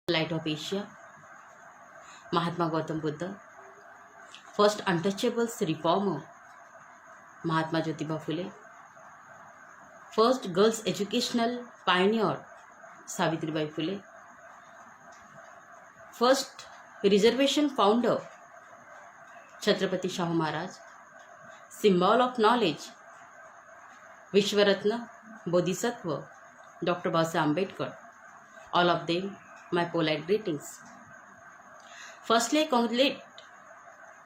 Light of Asia, Mahatma Gautam Buddha, first untouchables reformer, Mahatma Jyotiba Phule, first girls educational pioneer, Savitribai Phule, first reservation founder, Chhatrapati Shahu Maharaj, symbol of knowledge, Vishwaratna, Bodhisattva, Dr. Basa Ambedkar. All of them, my polite greetings. Firstly, I congratulate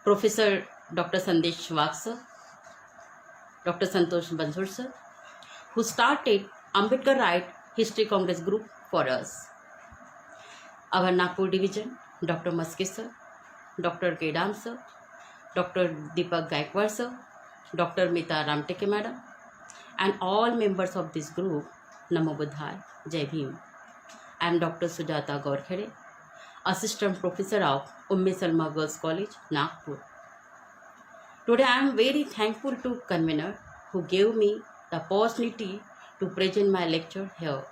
Professor Dr. Sandesh Wagh sir, Dr. Santosh Bansur sir, who started Ambedkar Right History Congress group for us. Our Nagpur division, Dr. Maske sir, Dr. Kedam sir, Dr. Deepak Gaikwad sir, Dr. Mita Ramteke madam, and all members of this group, Namo Buddhaya, Jai Bhim. I am Dr. Sujata Gaurkhede, Assistant Professor of Umme Salma Girls College, Nagpur. Today I am very thankful to convener who gave me the opportunity to present my lecture here.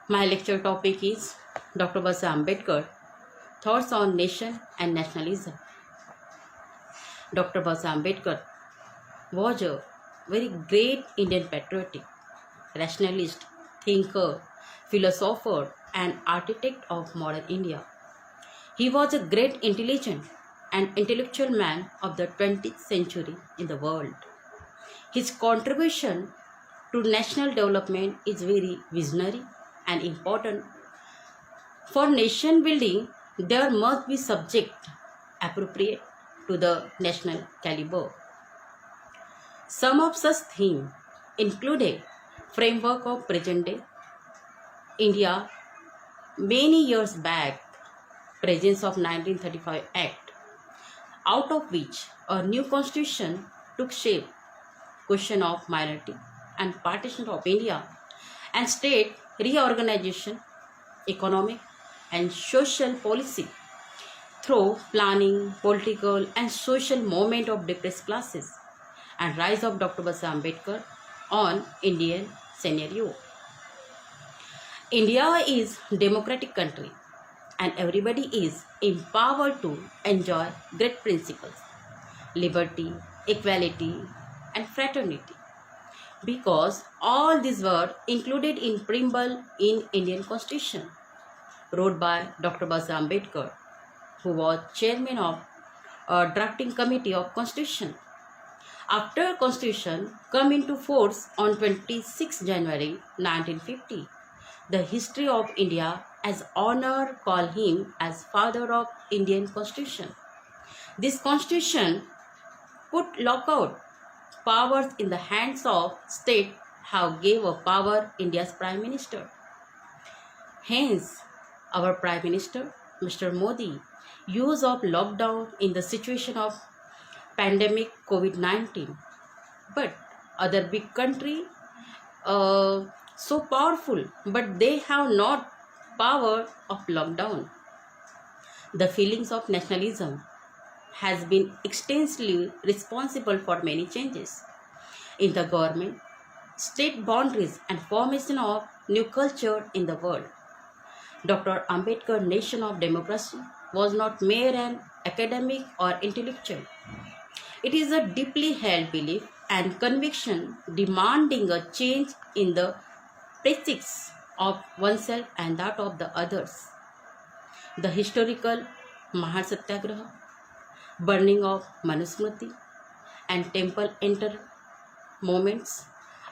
My lecture topic is Dr. Basa Ambedkar, Thoughts on Nation and Nationalism. Dr. Basa Ambedkar was a very great Indian patriotic, rationalist, thinker, philosopher and architect of modern India. He was a great intelligent and intellectual man of the 20th century in the world. His contribution to national development is very visionary and important. For nation building, there must be subject appropriate to the national caliber. Some of such themes included framework of present day India many years back, presence of 1935 Act, out of which a new constitution took shape, question of minority and partition of India, and state reorganization, economic and social policy through planning, political and social movement of depressed classes, and rise of Dr. Basa Ambedkar on Indian scenario. India is a democratic country and everybody is empowered to enjoy great principles, liberty, equality and fraternity, because all these were included in preamble in Indian Constitution, wrote by Dr. Basa Ambedkar, who was chairman of a drafting committee of Constitution. After Constitution come into force on 26 January 1950, the history of India as honor call him as father of Indian Constitution. This Constitution put lockout powers in the hands of state, have gave a power India's Prime Minister. Hence, our Prime Minister, Mr. Modi, use of lockdown in the situation of pandemic COVID-19. But other big country so powerful, but they have not power of lockdown. The feelings of nationalism has been extensively responsible for many changes in the government, state boundaries and formation of new culture in the world. Dr. Ambedkar nation of democracy was not mere an academic or intellectual. It is a deeply held belief and conviction demanding a change in the ethics of oneself and that of the others. The historical Mahar Satyagraha, burning of Manusmriti and temple enter moments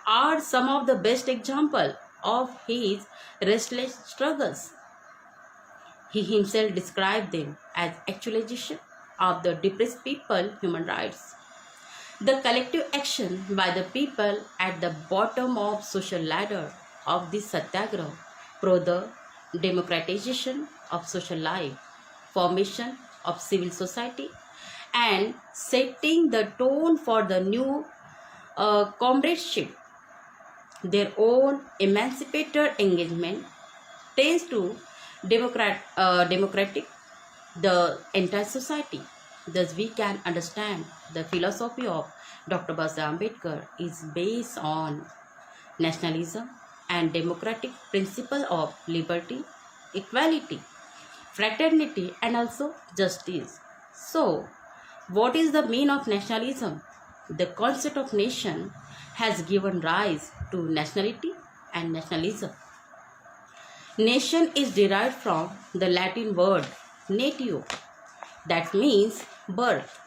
are some of the best examples of his restless struggles. He himself described them as actualization of the depressed people human rights. The collective action by the people at the bottom of social ladder of this satyagraha pro the democratization of social life, formation of civil society and setting the tone for the new comradeship. Their own emancipator engagement tends to democratic the entire society. Thus we can understand the philosophy of Dr. Basa Ambedkar is based on nationalism and democratic principle of liberty, equality, fraternity, and also justice. So, what is the meaning of nationalism? The concept of nation has given rise to nationality and nationalism. Nation is derived from the Latin word natio, that means birth.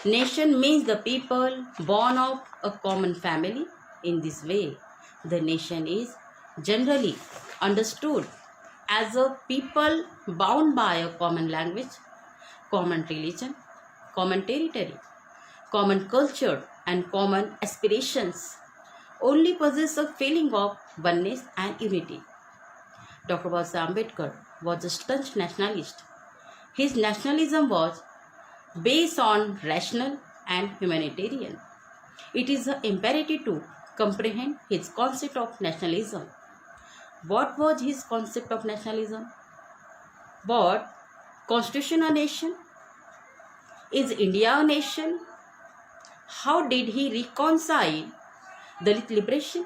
Nation means the people born of a common family. In this way, the nation is generally understood as a people bound by a common language, common religion, common territory, common culture, and common aspirations, only possess a feeling of oneness and unity. Dr. Basa Ambedkar was a staunch nationalist. His nationalism was based on rational and humanitarian. It is imperative to comprehend his concept of nationalism. What was his concept of nationalism? What constitution a nation? Is India a nation? How did he reconcile Dalit liberation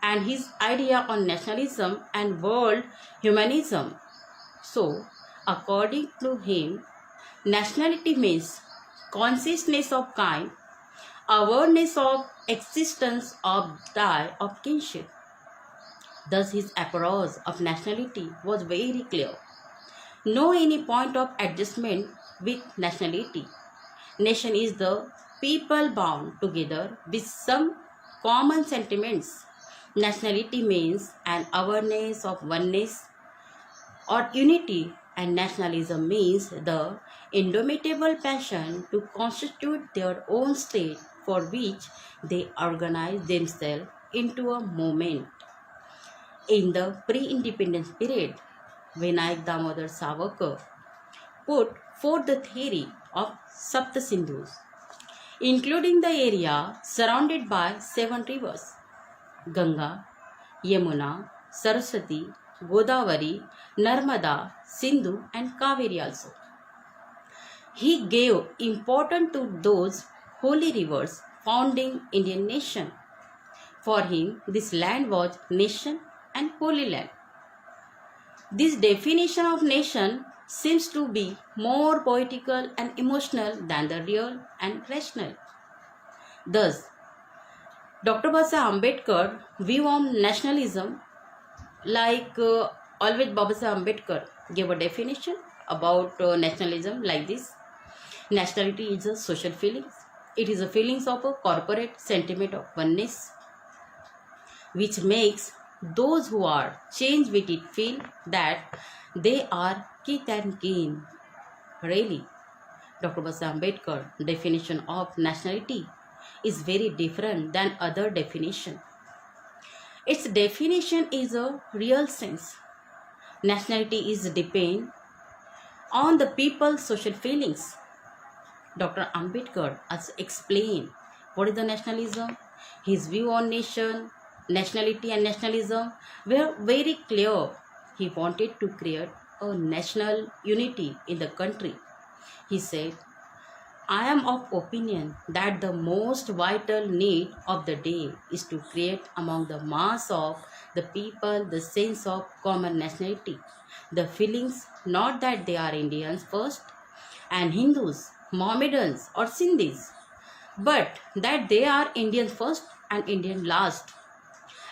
and his idea on nationalism and world humanism? So, according to him, nationality means consciousness of kind, awareness of existence of tie of kinship. Thus, his approach of nationality was very clear. No any point of adjustment with nationality. Nation is the people bound together with some common sentiments. Nationality means an awareness of oneness or unity, and nationalism means the indomitable passion to constitute their own state for which they organize themselves into a movement. In the pre-independence period, Vinayak Damodar Savarkar put forth the theory of Saptasindhus, including the area surrounded by 7 rivers: Ganga, Yamuna, Saraswati, Godavari, Narmada, Sindhu, and Kaveri also. He gave importance to those holy rivers founding Indian nation. For him, this land was nation and holy land. This definition of nation seems to be more poetical and emotional than the real and rational. Thus, Dr. Basa Ambedkar view on nationalism, like always Babasa Ambedkar gave a definition about nationalism like this. Nationality is a social feeling. It is a feelings of a corporate sentiment of oneness, which makes those who are changed with it feel that they are kith and kin. Really, Dr. Basa Ambedkar definition of nationality is very different than other definition. Its definition is a real sense. Nationality is depend on the people's social feelings. Dr. Ambedkar has explained what is the nationalism. His view on nation, nationality and nationalism were very clear. He wanted to create a national unity in the country. He said, I am of opinion that the most vital need of the day is to create among the mass of the people the sense of common nationality, the feelings not that they are Indians first and Hindus, Mohammedans or Sindhis, but that they are Indians first and Indian last.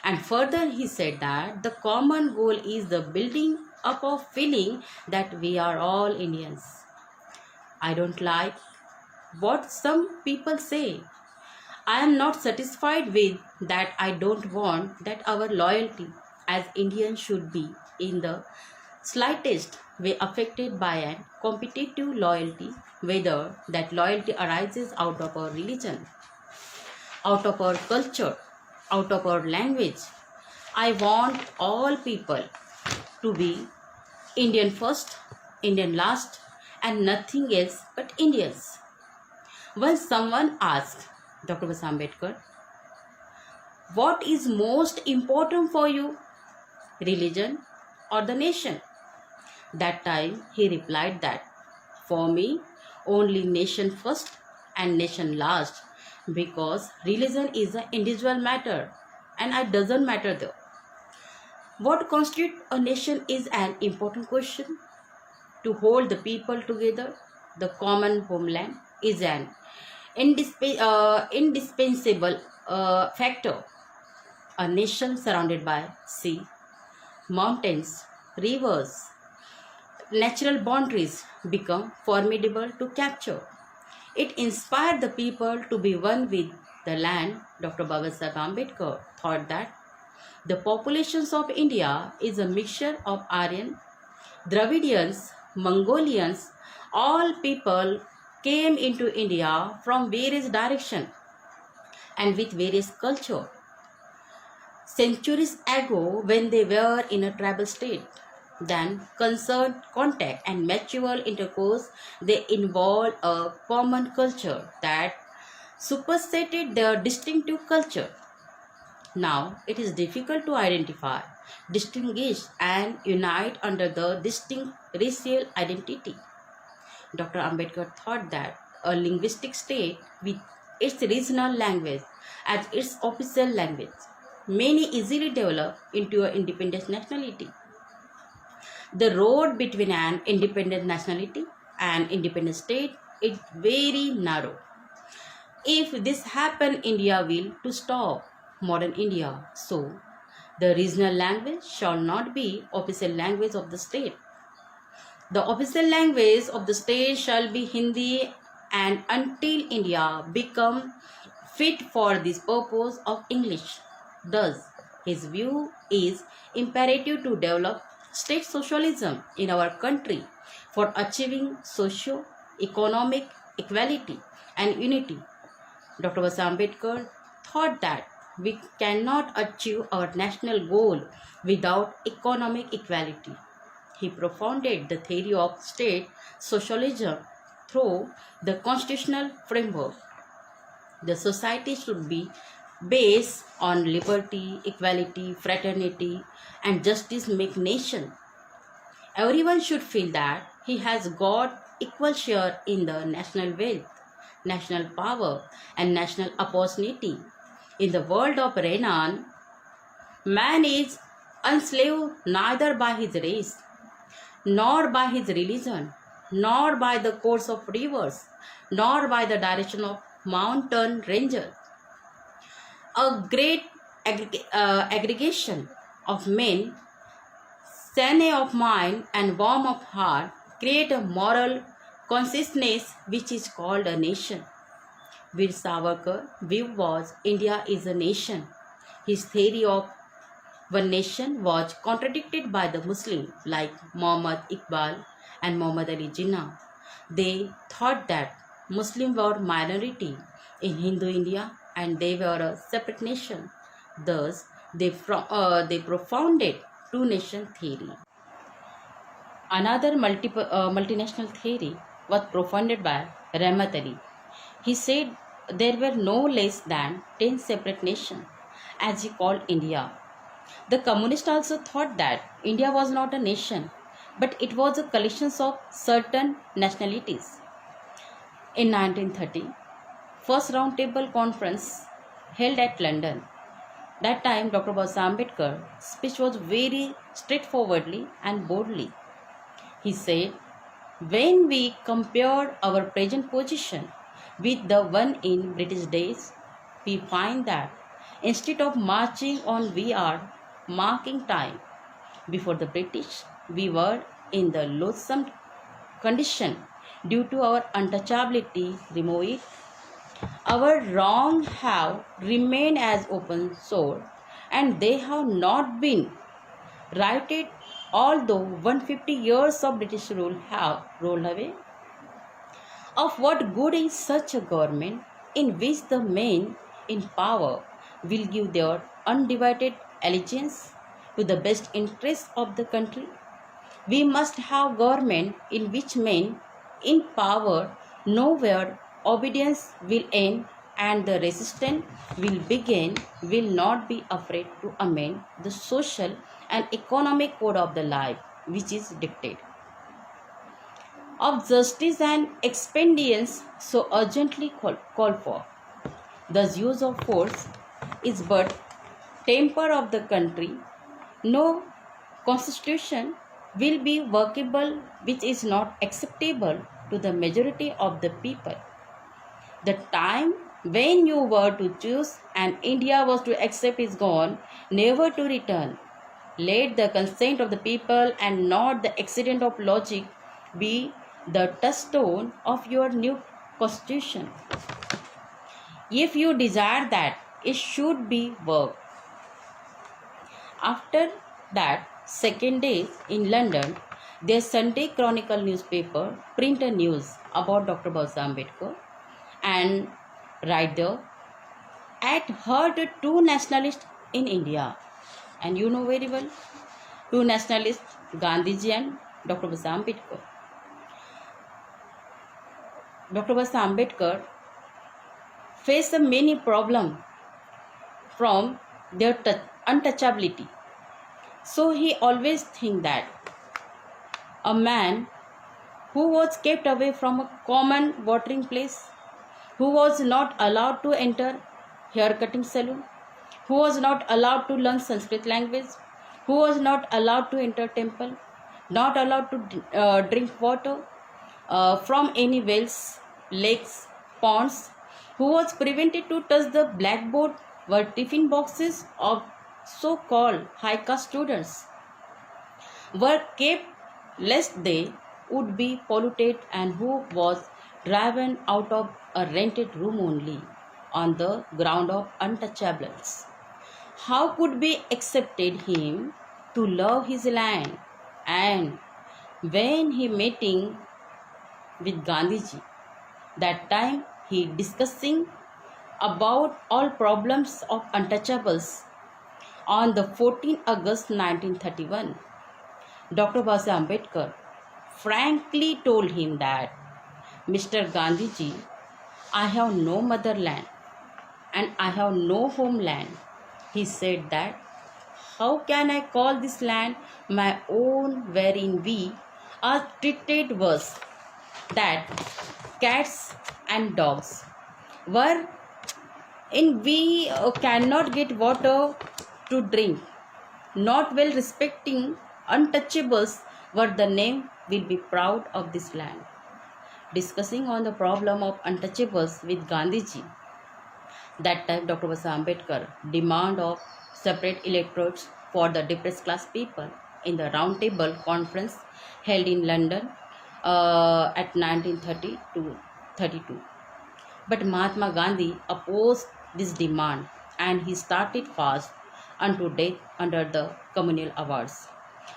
And further he said that the common goal is the building up of feeling that we are all Indians. I don't like what some people say. I am not satisfied with that. I don't want that our loyalty as Indians should be in the slightest way affected by an competitive loyalty, whether that loyalty arises out of our religion, out of our culture, out of our language. I want all people to be Indian first, Indian last, and nothing else but Indians. Once someone asked Dr. Basa Ambedkar, what is most important for you, religion or the nation? That time he replied that, for me, only nation first and nation last, because religion is an individual matter and it doesn't matter though. What constitutes a nation is an important question. To hold the people together, the common homeland is an indispensable factor. A nation surrounded by sea, mountains, rivers, natural boundaries become formidable to capture. It inspired the people to be one with the land. Dr. Babasaheb Ambedkar thought that the populations of India is a mixture of Aryan, Dravidians, Mongolians. All people came into India from various directions and with various culture. Centuries ago, when they were in a tribal state, then concerned contact and mutual intercourse, they involved a common culture that superseded their distinctive culture. Now, it is difficult to identify, distinguish, and unite under the distinct racial identity. Dr. Ambedkar thought that a linguistic state with its regional language as its official language may easily develop into an independent nationality. The road between an independent nationality and independent state is very narrow. If this happens, India will to stop modern India. So, the regional language shall not be official language of the state. The official language of the state shall be Hindi, and until India become fit for this purpose of English. Thus, his view is imperative to develop state socialism in our country for achieving socio-economic equality and unity. Dr. Babasaheb Ambedkar thought that we cannot achieve our national goal without economic equality. He propounded the theory of state socialism through the constitutional framework. The society should be based on liberty, equality, fraternity, and justice make nation. Everyone should feel that he has got equal share in the national wealth, national power, and national opportunity. In the world of Renan, man is enslaved neither by his race, nor by his religion, nor by the course of rivers, nor by the direction of mountain ranges. A great aggregation of men, sane of mind and warm of heart, create a moral consciousness which is called a nation. Veer Savarkar's view was India is a nation. His theory of one nation was contradicted by the Muslims like Muhammad Iqbal and Muhammad Ali Jinnah. They thought that Muslims were minority in Hindu India and they were a separate nation. Thus, they propounded two-nation theory. Another multinational theory was propounded by Rahmat Ali. He said there were no less than 10 separate nations, as he called India. The communists also thought that India was not a nation, but it was a collection of certain nationalities. In 1930, first roundtable conference held at London. That time, Dr. Babasaheb Ambedkar's speech was very straightforwardly and boldly. He said, when we compared our present position with the one in British days, we find that instead of marching on, we are marking time. Before the British, we were in the loathsome condition due to our untouchability removed. Our wrongs have remained as open sore, and they have not been righted, although 150 years of British rule have rolled away. Of what good is such a government in which the men in power will give their undivided allegiance to the best interests of the country? We must have government in which men in power know where obedience will end and the resistance will begin, will not be afraid to amend the social and economic code of the life which is dictated. Of justice and expedience so urgently called for. Thus use of force is but temper of the country. No constitution will be workable which is not acceptable to the majority of the people. The time when you were to choose and India was to accept is gone, never to return. Let the consent of the people and not the accident of logic be the touchstone of your new constitution. If you desire that, it should be worked. After that, second day in London, their Sunday Chronicle newspaper print a news about Dr. Basa Ambedkar and write there, at heard two nationalists in India. And you know very well, two nationalists, Gandhiji and Dr. Basa Ambedkar. Dr. Basa Ambedkar faced many problems from their untouchability. So he always think that a man who was kept away from a common watering place, who was not allowed to enter hair cutting salon, who was not allowed to learn Sanskrit language, who was not allowed to enter temple, not allowed to drink water from any wells, lakes, ponds, who was prevented to touch the blackboard were tiffin boxes of so-called high-caste students, were kept lest they would be polluted, and who was driven out of a rented room only on the ground of untouchables. How could we accepted him to love his land? And when he meeting with Gandhiji, that time he discussing about all problems of untouchables. On the 14th August 1931, Dr. Basa Ambedkar frankly told him that, Mr. Gandhiji, I have no motherland and I have no homeland. He said that, how can I call this land my own wherein we are treated worse that cats and dogs, wherein we cannot get water to drink, not well respecting untouchables, were the name will be proud of this land. Discussing on the problem of untouchables with Gandhiji, that time Dr. Basa Ambedkar demand of separate electorates for the depressed class people in the round table conference held in London at 1930 to 32. But Mahatma Gandhi opposed this demand and he started fast unto death under the communal awards.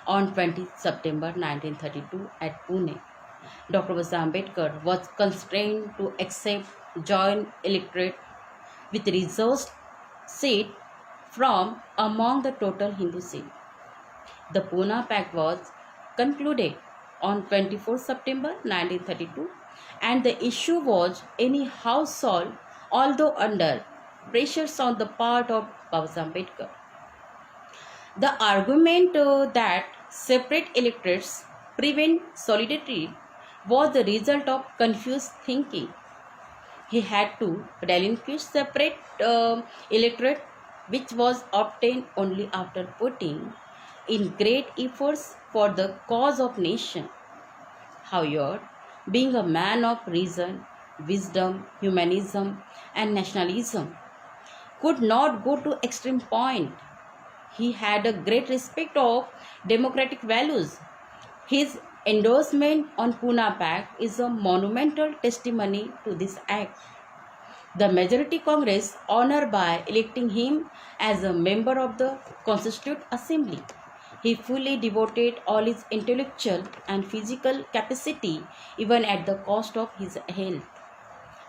On 20 September 1932 at Pune, Dr. Basa Ambedkar was constrained to accept joint electorate with reserved seat from among the total Hindu seat. The Pune Pact was concluded on 24 September 1932 and the issue was anyhow solved, although under pressures on the part of Basa Ambedkar. The argument that separate electorates prevent solidarity was the result of confused thinking. He had to relinquish separate electorate, which was obtained only after putting in great efforts for the cause of nation. However, being a man of reason, wisdom, humanism, and nationalism, could not go to extreme point. He had a great respect of democratic values. His endorsement on Pune Pact is a monumental testimony to this act. The majority Congress honored by electing him as a member of the Constituent Assembly. He fully devoted all his intellectual and physical capacity even at the cost of his health.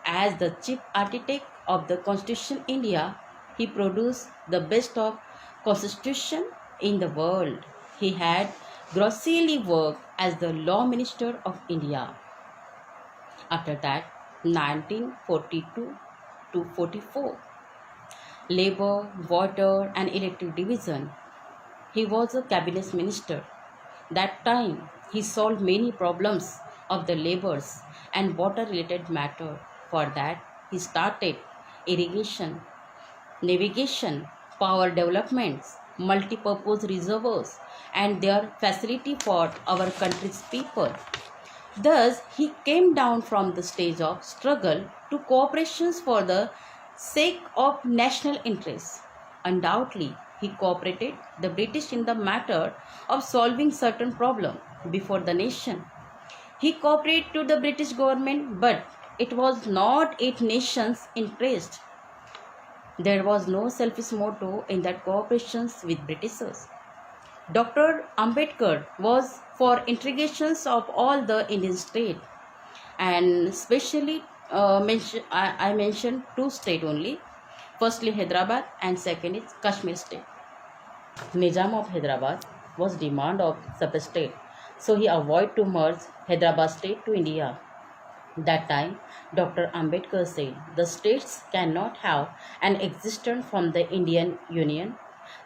As the chief architect of the Constitution India, he produced the best of constitution in the world. He had grossly worked as the Law Minister of India. After that, 1942 to 44, Labour, Water and Electric Division. He was a cabinet minister. That time, he solved many problems of the labours and water-related matter. For that, he started irrigation, navigation, power developments, multi-purpose reservoirs and their facility for our country's people. Thus, he came down from the stage of struggle to cooperations for the sake of national interests. Undoubtedly, he cooperated the British in the matter of solving certain problems before the nation. He cooperated to the British government, but it was not its nation's interest. There was no selfish motto in that cooperation with Britishers. Dr. Ambedkar was for integrations of all the Indian states, and especially I mentioned two states only. Firstly Hyderabad and second is Kashmir state. Nizam of Hyderabad was demand of sub-state, so he avoided to merge Hyderabad state to India. That time, Dr. Ambedkar said the states cannot have an existence from the Indian Union.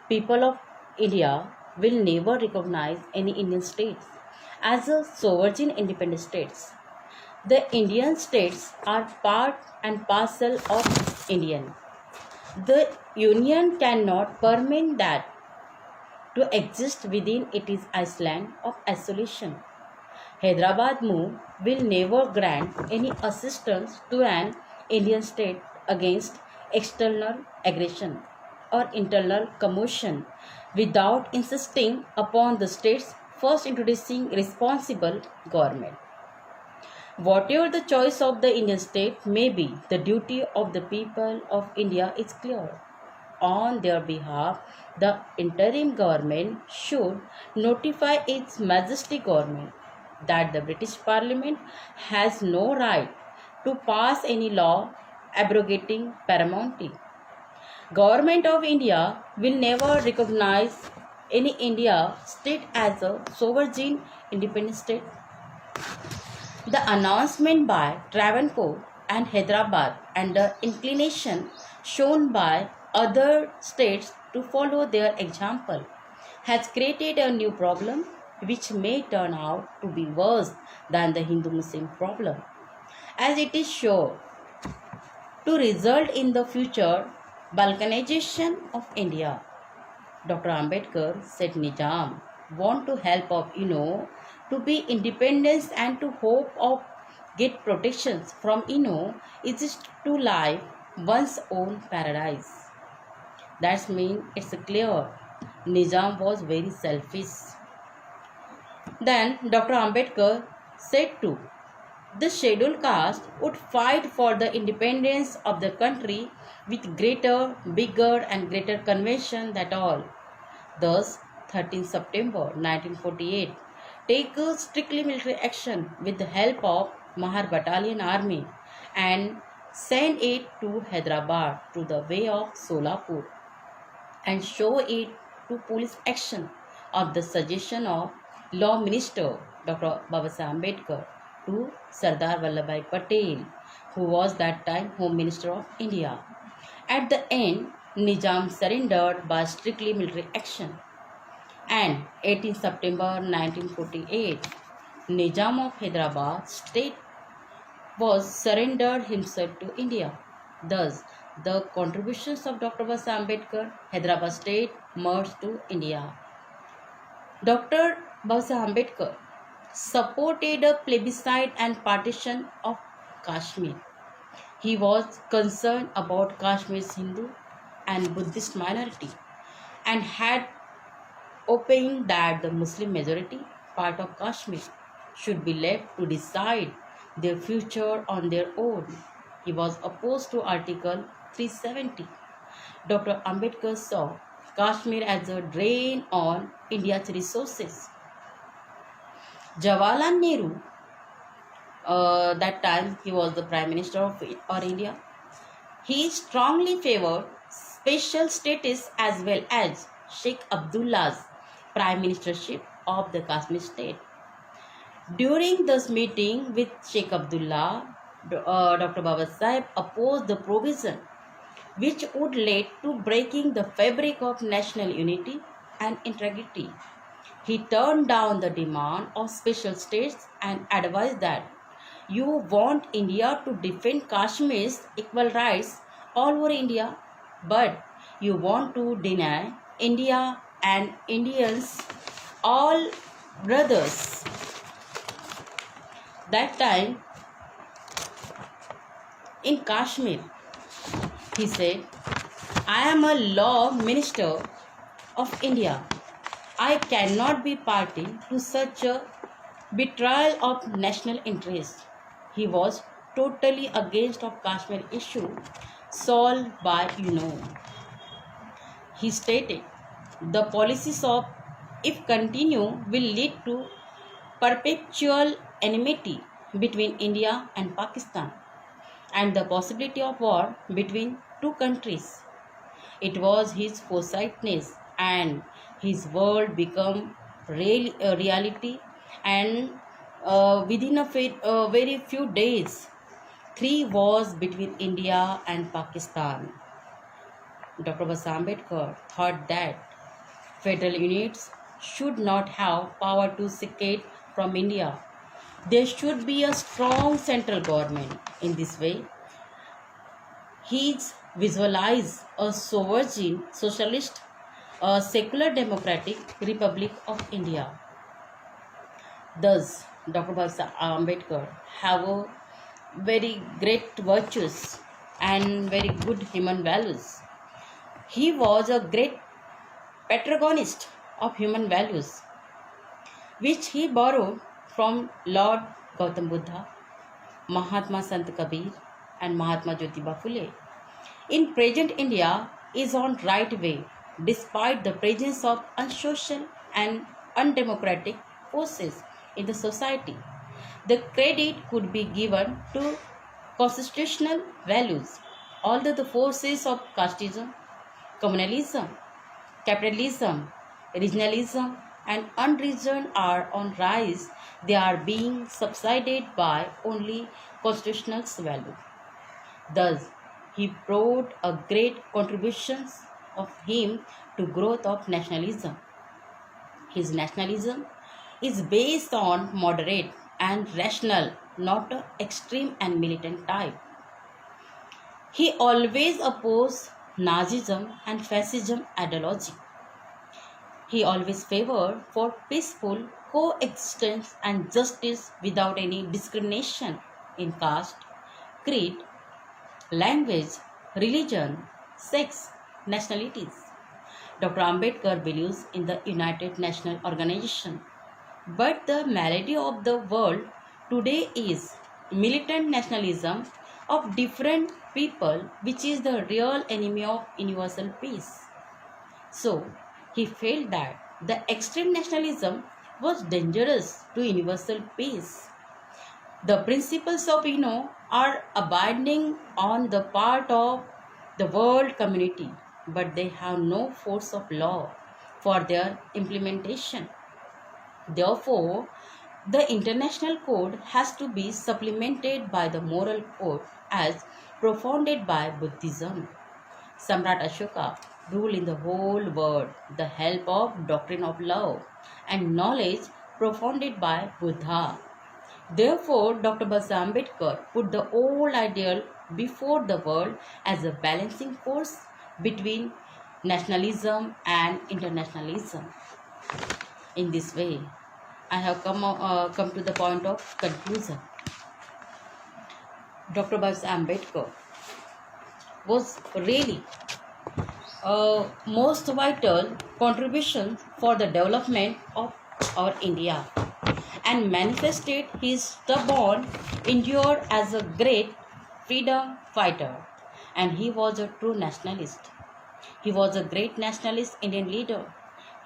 People of India will never recognize any Indian states as a sovereign independent states. The Indian states are part and parcel of Indian. The Union cannot permit that to exist within its island of isolation. Hyderabad move will never grant any assistance to an Indian state against external aggression or internal commotion without insisting upon the states first introducing responsible government. Whatever the choice of the Indian state may be, the duty of the people of India is clear. On their behalf, the interim government should notify its majesty government that the British Parliament has no right to pass any law abrogating paramountcy. Government of India will never recognize any India state as a sovereign independent state. The announcement by Travancore and Hyderabad and the inclination shown by other states to follow their example has created a new problem which may turn out to be worse than the Hindu-Muslim problem, as it is sure to result in the future balkanization of India. Dr. Ambedkar said Nizam want to help of to be independence and to hope of get protections from is to live one's own paradise. That's mean it's clear Nizam was very selfish. Then Dr. Ambedkar said too, the scheduled caste would fight for the independence of the country with greater, bigger and greater conviction than all. Thus, 13 September 1948, take a strictly military action with the help of Mahar Battalion Army and send it to Hyderabad to the way of Solapur and show it to police action of the suggestion of Law Minister Dr. Babasaheb Ambedkar to Sardar Vallabhbhai Patel, who was that time Home Minister of India. At the end, Nizam surrendered by strictly military action. And 18 September 1948, Nizam of Hyderabad state was surrendered himself to India. Thus, the contributions of Dr. Babasaheb Ambedkar, Hyderabad state merged to India. Dr. Babasaheb Ambedkar supported a plebiscite and partition of Kashmir. He was concerned about Kashmir's Hindu and Buddhist minority and had opined that the Muslim majority part of Kashmir should be left to decide their future on their own. He was opposed to Article 370. Dr. Ambedkar saw Kashmir as a drain on India's resources. Jawaharlal Nehru, that time he was the Prime Minister of India, he strongly favored special status as well as Sheikh Abdullah's Prime Ministership of the Kashmir state. During this meeting with Sheikh Abdullah, Dr. Babasaheb opposed the provision which would lead to breaking the fabric of national unity and integrity. He turned down the demand of special states and advised that you want India to defend Kashmir's equal rights all over India, but you want to deny India and Indians all brothers. That time in Kashmir, he said, I am a law minister of India. I cannot be party to such a betrayal of national interest. He was totally against of Kashmir issue solved by He stated the policies of if continue will lead to perpetual enmity between India and Pakistan and the possibility of war between two countries. It was his foresightness and his world become a reality and within very few days, three wars between India and Pakistan. Dr. Ambedkar thought that federal units should not have power to secede from India. There should be a strong central government. In this way, he visualized a sovereign socialist, a secular democratic republic of India. Thus, Dr. Ambedkar have a very great virtues and very good human values. He was a great protagonist of human values, which he borrowed from Lord Gautam Buddha, Mahatma Sant Kabir, and Mahatma Jyotiba Phule. In present India is on right way despite the presence of unsocial and undemocratic forces in the society. The credit could be given to constitutional values, although the forces of casteism, communalism, capitalism, regionalism, and unreason are on rise. They are being subsided by only constitutional value. Thus, he brought a great contributions of him to growth of nationalism. His nationalism is based on moderate and rational, not a extreme and militant type. He always opposed Nazism and fascism ideology. He always favored for peaceful coexistence and justice without any discrimination in caste, creed, language, religion, sex, nationalities. Dr. Ambedkar believes in the United Nations Organization. But the malady of the world today is militant nationalism of different people, which is the real enemy of universal peace. So, he felt that the extreme nationalism was dangerous to universal peace. The principles of are abiding on the part of the world community, but they have no force of law for their implementation. Therefore, the international code has to be supplemented by the moral code as propounded by Buddhism. Samrat Ashoka ruled in the whole world the help of doctrine of love and knowledge propounded by Buddha. Therefore, Dr. Ambedkar put the old ideal before the world as a balancing force between nationalism and internationalism. In this way, I have come to the point of conclusion. Dr. Ambedkar was really a most vital contribution for the development of our India and manifested his stubborn endure as a great freedom fighter, and he was a true nationalist. He was a great nationalist Indian leader.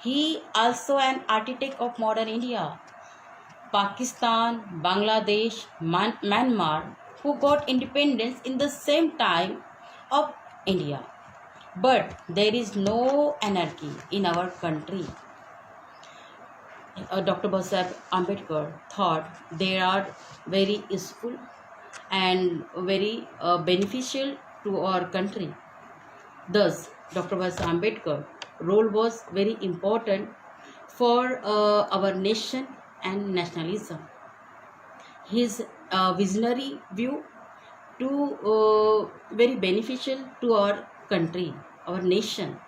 He also an architect of modern India, Pakistan, Bangladesh, Myanmar, who got independence in the same time of India. But there is no anarchy in our country. Dr. Ambedkar thought they are very useful and very beneficial to our country. Thus, Dr. Ambedkar role was very important for our nation and nationalism. His visionary view to very beneficial to our country, our nation.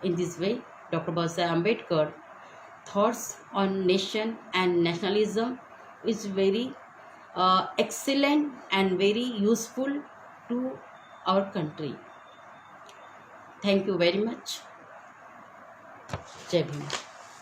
In this way, Dr. Babasaheb Ambedkar thoughts on nation and nationalism is very excellent and very useful to our country. Thank you very much. Jai Bhim.